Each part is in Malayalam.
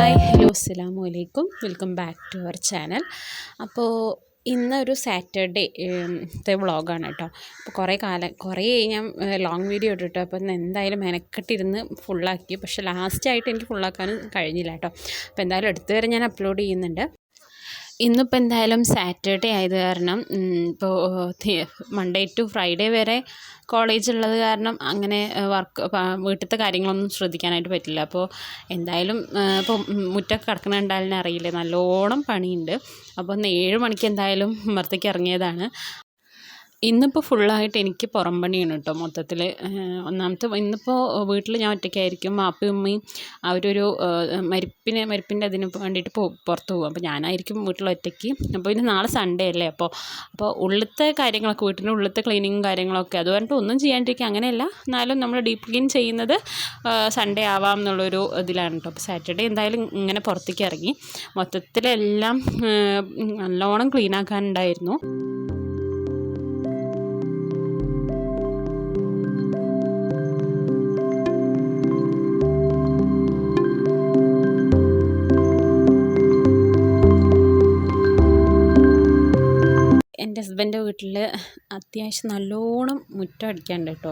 ഹായ് ഹലോ അസ്സലാമു അലൈക്കും welcome back to our channel. അപ്പോൾ ഇന്നൊരു സാറ്റർഡേ വ്ളോഗാണ് കേട്ടോ. അപ്പോൾ കുറേ ഞാൻ ലോങ് വീഡിയോ ഇട്ടിട്ടോ. അപ്പോൾ ഇന്ന് എന്തായാലും മെനക്കെട്ടിരുന്ന് ഫുള്ളാക്കി. പക്ഷേ ലാസ്റ്റായിട്ട് എനിക്ക് ഫുള്ളാക്കാനും കഴിഞ്ഞില്ല കേട്ടോ. അപ്പോൾ എന്തായാലും അടുത്ത് വരെ ഞാൻ അപ്ലോഡ് ചെയ്യുന്നുണ്ട്. ഇന്നിപ്പോൾ എന്തായാലും സാറ്റർഡേ ആയത് കാരണം ഇപ്പോൾ മൺഡേ ടു ഫ്രൈഡേ വരെ കോളേജ് ഉള്ളത് കാരണം അങ്ങനെ വീട്ടിലത്തെ കാര്യങ്ങളൊന്നും ശ്രദ്ധിക്കാനായിട്ട് പറ്റില്ല. അപ്പോൾ എന്തായാലും ഇപ്പോൾ മുറ്റമൊക്കെ കിടക്കണുണ്ടായാലും അറിയില്ലേ, നല്ലോണം പണിയുണ്ട്. അപ്പോൾ ഒന്ന് 7 മണിക്ക് എന്തായാലും പുറത്തേക്ക് ഇറങ്ങിയതാണ്. ഇന്നിപ്പോൾ ഫുള്ളായിട്ട് എനിക്ക് പുറം പണിയാണ് കേട്ടോ മൊത്തത്തിൽ. ഇന്നിപ്പോൾ വീട്ടിൽ ഞാൻ ഒറ്റയ്ക്കായിരിക്കും. വാപ്പയും ഉമ്മയും അവരൊരു മരിപ്പിൻ്റെ അതിന് വേണ്ടിയിട്ട് പുറത്ത് പോകും. അപ്പോൾ ഞാനായിരിക്കും വീട്ടിൽ ഒറ്റയ്ക്ക്. അപ്പോൾ ഇനി നാളെ സൺഡേ അല്ലേ, അപ്പോൾ ഉള്ളിലത്തെ കാര്യങ്ങളൊക്കെ, വീട്ടിൻ്റെ ഉള്ളിലത്തെ ക്ലീനിങ്ങും കാര്യങ്ങളൊക്കെ, അത് പറഞ്ഞിട്ട് ഒന്നും ചെയ്യാണ്ടിരിക്കുക അങ്ങനെയല്ല, എന്നാലും നമ്മൾ ഡീപ്പ് ക്ലീൻ ചെയ്യുന്നത് സൺഡേ ആവാം എന്നുള്ളൊരു ഇതിലാണ് കേട്ടോ. അപ്പോൾ സാറ്റർഡേ എന്തായാലും ഇങ്ങനെ പുറത്തേക്ക് ഇറങ്ങി. മൊത്തത്തിലെല്ലാം നല്ലോണം ക്ലീനാക്കാനുണ്ടായിരുന്നു. എൻ്റെ ഹസ്ബൻ്റെ വീട്ടിൽ അത്യാവശ്യം നല്ലോണം മുറ്റം അടിക്കാനുണ്ട് കേട്ടോ.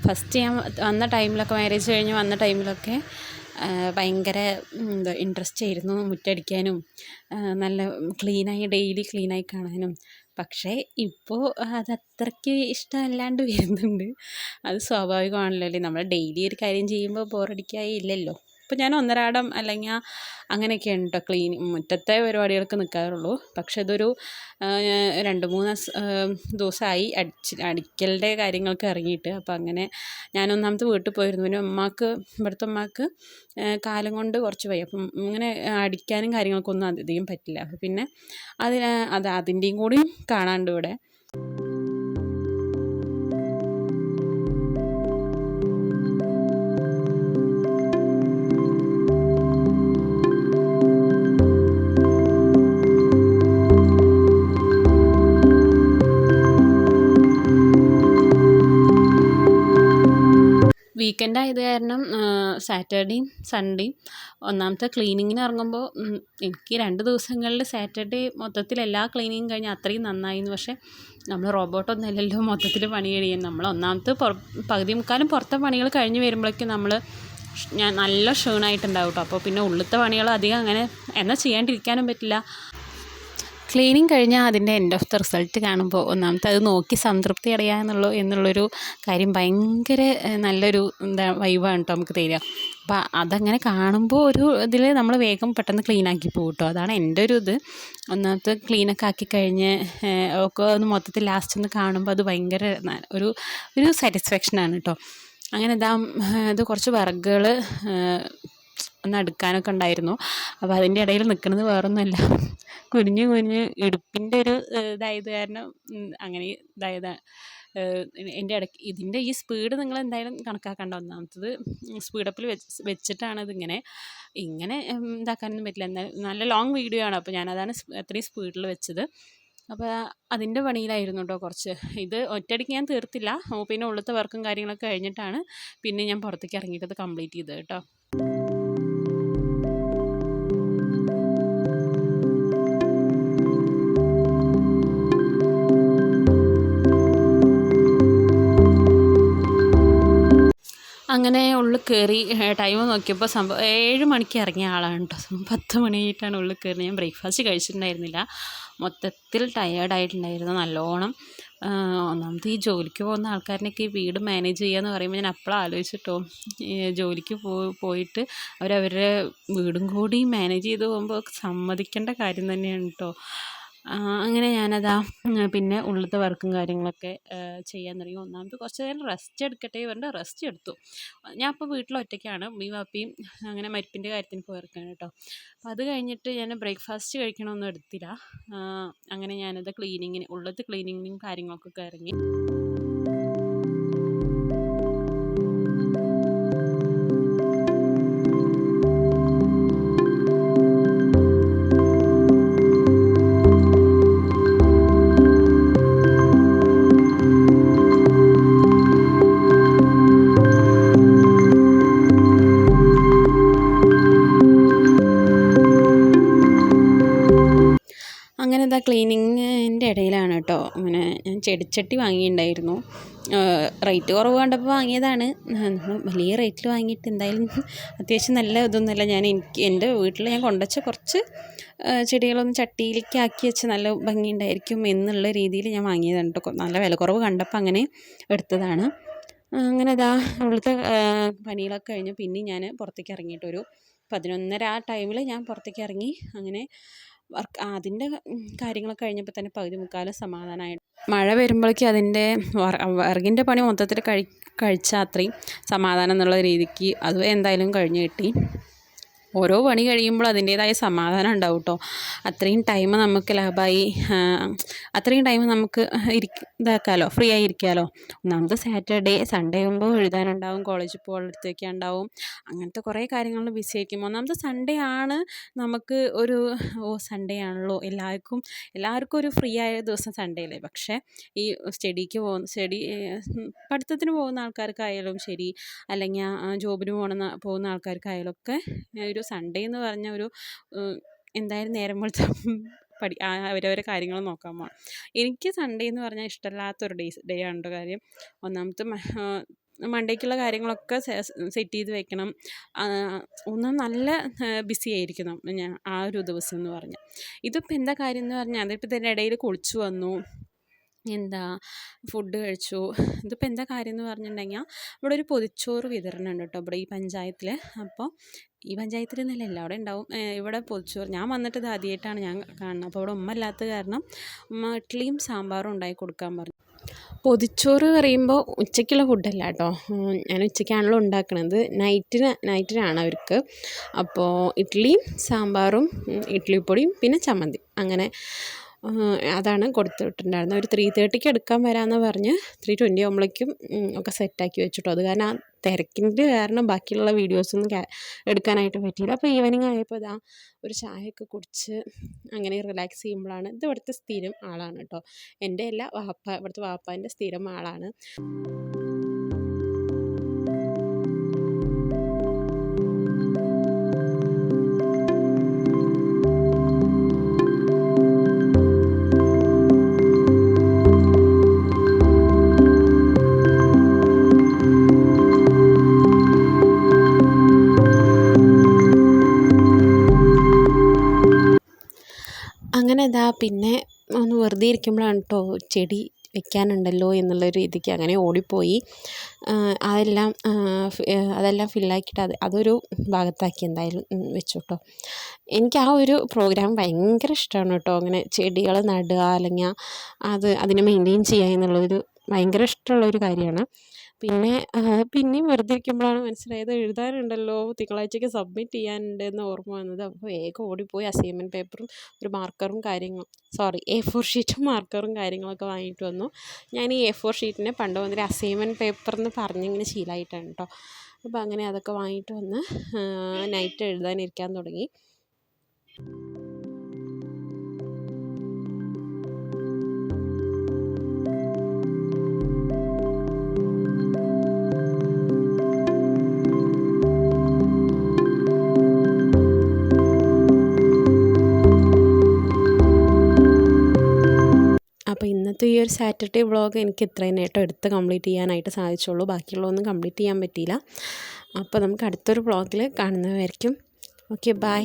ഫസ്റ്റ് ഞാൻ വന്ന ടൈമിലൊക്കെ, മാരേജ് കഴിഞ്ഞ് വന്ന ടൈമിലൊക്കെ ഭയങ്കര ഇൻട്രസ്റ്റ് ആയിരുന്നു മുറ്റടിക്കാനും, നല്ല ഡെയിലി ക്ലീനായി കാണാനും. പക്ഷേ ഇപ്പോൾ അതത്രയ്ക്ക് ഇഷ്ടമല്ലാണ്ട് വരുന്നുണ്ട്. അത് സ്വാഭാവികമാണല്ലോ, നമ്മൾ ഡെയിലി ഒരു കാര്യം ചെയ്യുമ്പോൾ ബോറടിക്കായി ഇല്ലല്ലോ. ഇപ്പോൾ ഞാൻ ഒന്നരാടം അല്ലെങ്കിൽ അങ്ങനെയൊക്കെയാണ് കേട്ടോ മുറ്റത്തെ പരിപാടികൾക്ക് നിൽക്കാറുള്ളൂ. പക്ഷെ ഇതൊരു 2-3 ദിവസമായി അടിക്കലിൻ്റെ കാര്യങ്ങൾക്ക് ഇറങ്ങിയിട്ട്. അപ്പോൾ അങ്ങനെ ഞാൻ ഒന്നാമത്തെ വീട്ടിൽ പോയിരുന്നു. പിന്നെ ഇവിടുത്തെ ഉമ്മാക്ക് കാലം കൊണ്ട് കുറച്ച് വയ്യ. അപ്പം ഇങ്ങനെ അടിക്കാനും കാര്യങ്ങൾക്കൊന്നും അധികം പറ്റില്ല. അപ്പോൾ പിന്നെ അതിൻ്റെയും കൂടി കാണാണ്ട് ഇവിടെ. വീക്കെൻഡ് ആയത് കാരണം സാറ്റർഡേയും സൺഡേയും ഒന്നാമത്തെ ക്ലീനിങ്ങിന് ഇറങ്ങുമ്പോൾ എനിക്ക് 2 ദിവസങ്ങളിൽ സാറ്റർഡേ മൊത്തത്തിൽ എല്ലാ ക്ലീനിങ്ങും കഴിഞ്ഞാൽ അത്രയും നന്നായിരുന്നു. പക്ഷേ നമ്മൾ റോബോട്ടൊന്നും അല്ലല്ലോ മൊത്തത്തിൽ പണി കഴിയാൻ. നമ്മൾ ഒന്നാമത്തെ പകുതി മുക്കാലും പുറത്തെ പണികൾ കഴിഞ്ഞ് വരുമ്പോഴേക്കും ഞാൻ നല്ല ക്ഷീണമായിട്ടുണ്ടാവും കേട്ടോ. അപ്പോൾ പിന്നെ ഉള്ളിലത്തെ പണികൾ അധികം അങ്ങനെ എന്നാൽ ചെയ്യാണ്ടിരിക്കാനും പറ്റില്ല. ക്ലീനിങ് കഴിഞ്ഞാൽ അതിൻ്റെ എൻഡ് ഓഫ് ദ റിസൾട്ട് കാണുമ്പോൾ ഒന്നാമത്തെ അത് നോക്കി സംതൃപ്തി അടയുക എന്നുള്ളൊരു കാര്യം ഭയങ്കര നല്ലൊരു വൈബാണ് കേട്ടോ നമുക്ക് തരിക. അപ്പോൾ അതങ്ങനെ കാണുമ്പോൾ ഒരു ഇതിൽ നമ്മൾ വേഗം പെട്ടെന്ന് ക്ലീനാക്കി പോകും കേട്ടോ. അതാണ് എൻ്റെ ഒരു ഇത്. ഒന്നാമത്തെ ക്ലീനൊക്കെ ആക്കി കഴിഞ്ഞ് ഒക്കെ ഒന്ന് മൊത്തത്തിൽ ലാസ്റ്റ് ഒന്ന് കാണുമ്പോൾ അത് ഭയങ്കര ഒരു സാറ്റിസ്ഫാക്ഷനാണ് കേട്ടോ. അങ്ങനെ ഇത് കുറച്ച് വിറകുകൾ ഒന്ന് എടുക്കാനൊക്കെ ഉണ്ടായിരുന്നു. അപ്പോൾ അതിൻ്റെ ഇടയിൽ നിൽക്കുന്നത് വേറൊന്നുമല്ല, കുനിഞ്ഞ് ഇടുപ്പിൻ്റെ ഒരു ഇതായത് കാരണം അങ്ങനെ ഇതായതാണ്. എൻ്റെ ഇടയ്ക്ക് ഇതിൻ്റെ ഈ സ്പീഡ് നിങ്ങൾ എന്തായാലും കണക്കാക്കേണ്ട. ഒന്നാമത്തത് സ്പീഡപ്പിൽ വെച്ചിട്ടാണ് ഇതിങ്ങനെ ഇതാക്കാനൊന്നും പറ്റില്ല. എന്നാലും നല്ല ലോങ് വീഡിയോ ആണ്, അപ്പോൾ ഞാനതാണ് അത്രയും സ്പീഡിൽ വെച്ചത്. അപ്പോൾ അതിൻ്റെ പണിയിലായിരുന്നു കേട്ടോ കുറച്ച്. ഇത് ഒറ്റയടിക്ക് ഞാൻ തീർത്തില്ല. പിന്നെ ഉള്ളത്തെ വർക്കും കാര്യങ്ങളൊക്കെ കഴിഞ്ഞിട്ടാണ് പിന്നെ ഞാൻ പുറത്തേക്ക് ഇറങ്ങിയിട്ട് കംപ്ലീറ്റ് ചെയ്തത് കേട്ടോ. അങ്ങനെ ഉള്ളിൽ കയറി ടൈം നോക്കിയപ്പോൾ 7 മണിക്ക് ഇറങ്ങിയ ആളാണ് കേട്ടോ. 10 മണിയായിട്ടാണ് ഉള്ളിൽ കയറി. ഞാൻ ബ്രേക്ക്ഫാസ്റ്റ് കഴിച്ചിട്ടുണ്ടായിരുന്നില്ല. മൊത്തത്തിൽ ടയേർഡായിട്ടുണ്ടായിരുന്നു നല്ലോണം. ഒന്നാമത് ഈ ജോലിക്ക് പോകുന്ന ആൾക്കാരിനൊക്കെ ഈ വീട് മാനേജ് ചെയ്യുക എന്ന് പറയുമ്പോൾ ഞാൻ അപ്പോഴാണ് ആലോചിച്ചിട്ടോ, ജോലിക്ക് പോയിട്ട് അവരവരുടെ വീടും കൂടി മാനേജ് ചെയ്ത് പോകുമ്പോൾ സമ്മതിക്കേണ്ട കാര്യം തന്നെയാണ് കേട്ടോ. അങ്ങനെ പിന്നെ ഉള്ളിലത്തെ വർക്കും കാര്യങ്ങളൊക്കെ ചെയ്യാൻ തുടങ്ങി. ഒന്നാമത് കുറച്ച് നേരം റെസ്റ്റ് എടുക്കട്ടെ പറഞ്ഞിട്ട് റെസ്റ്റ് എടുത്തു. ഞാൻ ഇപ്പോൾ വീട്ടിൽ ഒറ്റയ്ക്കാണ്. ഉമ്മയും വാപ്പയും അങ്ങനെ മരിപ്പിൻ്റെ കാര്യത്തിന് പോയിരിക്കുകയാണ് കേട്ടോ. അപ്പോൾ അത് കഴിഞ്ഞിട്ട് ഞാൻ ബ്രേക്ക്ഫാസ്റ്റ് കഴിക്കണമൊന്നും എടുത്തില്ല. അങ്ങനെ ഞാനത് ഉള്ളിലത്തെ ക്ലീനിങ്ങിനും കാര്യങ്ങൾക്കൊക്കെ ഇറങ്ങി. കേട്ടോ. അങ്ങനെ ഞാൻ ചെടിച്ചട്ടി വാങ്ങിയിട്ടുണ്ടായിരുന്നു. റേറ്റ് കുറവ് കണ്ടപ്പോൾ വാങ്ങിയതാണ്. വലിയ റേറ്റിൽ വാങ്ങിയിട്ട് എന്തായാലും അത്യാവശ്യം നല്ല ഇതൊന്നുമല്ല. എൻ്റെ വീട്ടിൽ ഞാൻ കൊണ്ടുവച്ച കുറച്ച് ചെടികളൊന്നും ചട്ടിയിലേക്ക് ആക്കി വെച്ച് നല്ല ഭംഗിയുണ്ടായിരിക്കും എന്നുള്ള രീതിയിൽ ഞാൻ വാങ്ങിയതാണ് കേട്ടോ. നല്ല വില കുറവ് കണ്ടപ്പോൾ അങ്ങനെ എടുത്തതാണ്. അങ്ങനെ ഇവിടുത്തെ പണികളൊക്കെ കഴിഞ്ഞ് പിന്നെ ഞാൻ പുറത്തേക്ക് ഇറങ്ങിയിട്ടൊരു 11:30 ആ ടൈമിൽ ഞാൻ പുറത്തേക്ക് ഇറങ്ങി. അങ്ങനെ അതിൻ്റെ കാര്യങ്ങളൊക്കെ കഴിഞ്ഞപ്പോൾ തന്നെ പകുതി മുക്കാലും സമാധാനമായിട്ട്. മഴ വരുമ്പോഴേക്കും അതിൻ്റെ വിറകിൻ്റെ പണി മൊത്തത്തിൽ കഴിച്ചാൽ അത്രയും സമാധാനം എന്നുള്ള രീതിക്ക് അത് എന്തായാലും കഴിഞ്ഞ് കിട്ടി. ഓരോ പണി കഴിയുമ്പോൾ അതിൻ്റേതായ സമാധാനം ഉണ്ടാവും കേട്ടോ. അത്രയും ടൈം നമുക്ക് ലാഭമായി, അത്രയും ടൈം നമുക്ക് ഇതാക്കാമല്ലോ, ഫ്രീ ആയി ഇരിക്കാമല്ലോ. ഒന്നാമത് സാറ്റർഡേ സൺഡേ ആകുമ്പോൾ എഴുതാനുണ്ടാവും, കോളേജിൽ പോകാനുള്ളതൊക്കെ ഉണ്ടാവും, അങ്ങനത്തെ കുറേ കാര്യങ്ങളിൽ ബിസി ആയിരിക്കും. ഒന്നാമത് സൺഡേ ആണ് നമുക്ക് ഒരു സൺഡേ ആണല്ലോ എല്ലാവർക്കും ഒരു ഫ്രീ ആയ ദിവസം സൺഡേ അല്ലേ. പക്ഷേ ഈ പഠിത്തത്തിന് പോകുന്ന ആൾക്കാർക്കായാലും ശരി, അല്ലെങ്കിൽ ജോബിന് പോകുന്ന ആൾക്കാർക്കായാലും ഒക്കെ ഒരു സൺഡേ എന്ന് പറഞ്ഞ ഒരു എന്തായാലും നേരം വെളുത്ത അവരവരെ കാര്യങ്ങൾ നോക്കാൻ പോകണം. എനിക്ക് സൺഡേ എന്ന് പറഞ്ഞാൽ ഇഷ്ടമില്ലാത്തൊരു ഡേ ആണ് കേട്ടോ. കാര്യം ഒന്നാമത്തെ മണ്ടേക്കുള്ള കാര്യങ്ങളൊക്കെ സെറ്റ് ചെയ്ത് വെക്കണം. ഒന്നും നല്ല ബിസി ആയിരിക്കണം ഞാൻ ആ ഒരു ദിവസം എന്ന് പറഞ്ഞാൽ. ഇതിപ്പോൾ എന്താ കാര്യം എന്ന് പറഞ്ഞാൽ അതിപ്പോൾ ഇതിൻ്റെ ഇടയിൽ കുളിച്ചു വന്നു, ഫുഡ് കഴിച്ചു. ഇതിപ്പോൾ എന്താ കാര്യം എന്ന് പറഞ്ഞിട്ടുണ്ടെങ്കിൽ ഇവിടെ ഒരു പൊതിച്ചോറ് വിതരണം ഉണ്ട് കേട്ടോ, ഇവിടെ ഈ പഞ്ചായത്തിൽ. അപ്പോൾ ഈ പഞ്ചായത്തിൽ നിന്നല്ല എല്ലാവരും ഉണ്ടാവും. ഇവിടെ പൊതിച്ചോറ് ഞാൻ വന്നിട്ട് ഇത് ആദ്യമായിട്ടാണ് ഞാൻ കാണുന്നത്. അപ്പോൾ ഇവിടെ ഉമ്മ ഇല്ലാത്ത കാരണം ഉമ്മ ഇഡ്ഡലിയും സാമ്പാറും ഉണ്ടാക്കി കൊടുക്കാൻ പറഞ്ഞു. പൊതിച്ചോറ് പറയുമ്പോൾ ഉച്ചയ്ക്കുള്ള ഫുഡല്ല കേട്ടോ. ഞാൻ ഉച്ചയ്ക്കാണല്ലോ ഉണ്ടാക്കണത്, നൈറ്റിനാണ് അവർക്ക്. അപ്പോൾ ഇഡ്ഡലിയും സാമ്പാറും ഇഡ്ഡലിപ്പൊടിയും പിന്നെ ചമ്മന്തി, അങ്ങനെ അതാണ് കൊടുത്തു വിട്ടിട്ടുണ്ടായിരുന്നത്. ഒരു 3:30 എടുക്കാൻ വരാമെന്ന് പറഞ്ഞ് 3:20 ആകുമ്പോഴേക്കും ഒക്കെ സെറ്റാക്കി വെച്ചിട്ടോ. അത് കാരണം ആ തിരക്കിൻ്റെ കാരണം ബാക്കിയുള്ള വീഡിയോസൊന്നും എടുക്കാനായിട്ട് പറ്റിയില്ല. അപ്പോൾ ഈവനിങ് ആയപ്പോൾ ഒരു ചായയൊക്കെ കുടിച്ച് അങ്ങനെ റിലാക്സ് ചെയ്യുമ്പോഴാണ് ഇത് ഇവിടുത്തെ സ്ഥിരം ആളാണ് കേട്ടോ. എൻ്റെ അല്ല, ഇവിടുത്തെ വാപ്പാൻ്റെ സ്ഥിരം ആളാണ്. അങ്ങനെ പിന്നെ ഒന്ന് വെറുതെ ഇരിക്കുമ്പോഴാണ് കേട്ടോ ചെടി വെക്കാനുണ്ടല്ലോ എന്നുള്ളൊരു രീതിക്ക് അങ്ങനെ ഓടിപ്പോയി അതെല്ലാം ഫില്ലാക്കിയിട്ട് അതൊരു ഭാഗത്താക്കി എന്തായാലും വെച്ചു കേട്ടോ. എനിക്ക് ആ ഒരു പ്രോഗ്രാം ഭയങ്കര ഇഷ്ടമാണ് കേട്ടോ. അങ്ങനെ ചെടികൾ നടുക അല്ലെങ്കിൽ അതിനെ മെയിൻറ്റെയിൻ ചെയ്യുക എന്നുള്ളൊരു ഭയങ്കര ഇഷ്ടമുള്ളൊരു കാര്യമാണ്. പിന്നെയും വെറുതെ ഇരിക്കുമ്പോഴാണ് മനസ്സിലായത് എഴുതാനുണ്ടല്ലോ, തിങ്കളാഴ്ചയ്ക്ക് സബ്മിറ്റ് ചെയ്യാനുണ്ട് എന്ന് ഓർമ്മ വന്നത്. അപ്പോൾ വേഗം ഓടിപ്പോയി അസൈൻമെൻറ്റ് പേപ്പറും ഒരു മാർക്കറും A4 ഷീറ്റും മാർക്കറും കാര്യങ്ങളൊക്കെ വാങ്ങിയിട്ട് വന്നു. ഞാൻ ഈ A4 ഷീറ്റിനെ പണ്ട് വന്നൊരു അസൈൻമെൻറ്റ് പേപ്പർ എന്ന് പറഞ്ഞിങ്ങനെ ശീലമായിട്ടാണ് കേട്ടോ. അപ്പോൾ അങ്ങനെ അതൊക്കെ വാങ്ങിയിട്ട് വന്ന് നൈറ്റ് എഴുതാനിരിക്കാൻ തുടങ്ങി. അപ്പോൾ ഇന്നത്തെ ഈ ഒരു സാറ്റർഡേ വ്ളോഗ് എനിക്ക് ഇത്രയും നേട്ടം കംപ്ലീറ്റ് ചെയ്യാനായിട്ട് സാധിച്ചുള്ളൂ. ബാക്കിയുള്ളതൊന്നും കംപ്ലീറ്റ് ചെയ്യാൻ പറ്റിയില്ല. അപ്പോൾ നമുക്ക് അടുത്തൊരു വ്ളോഗിൽ കാണുന്നതായിരിക്കും. Okay, by.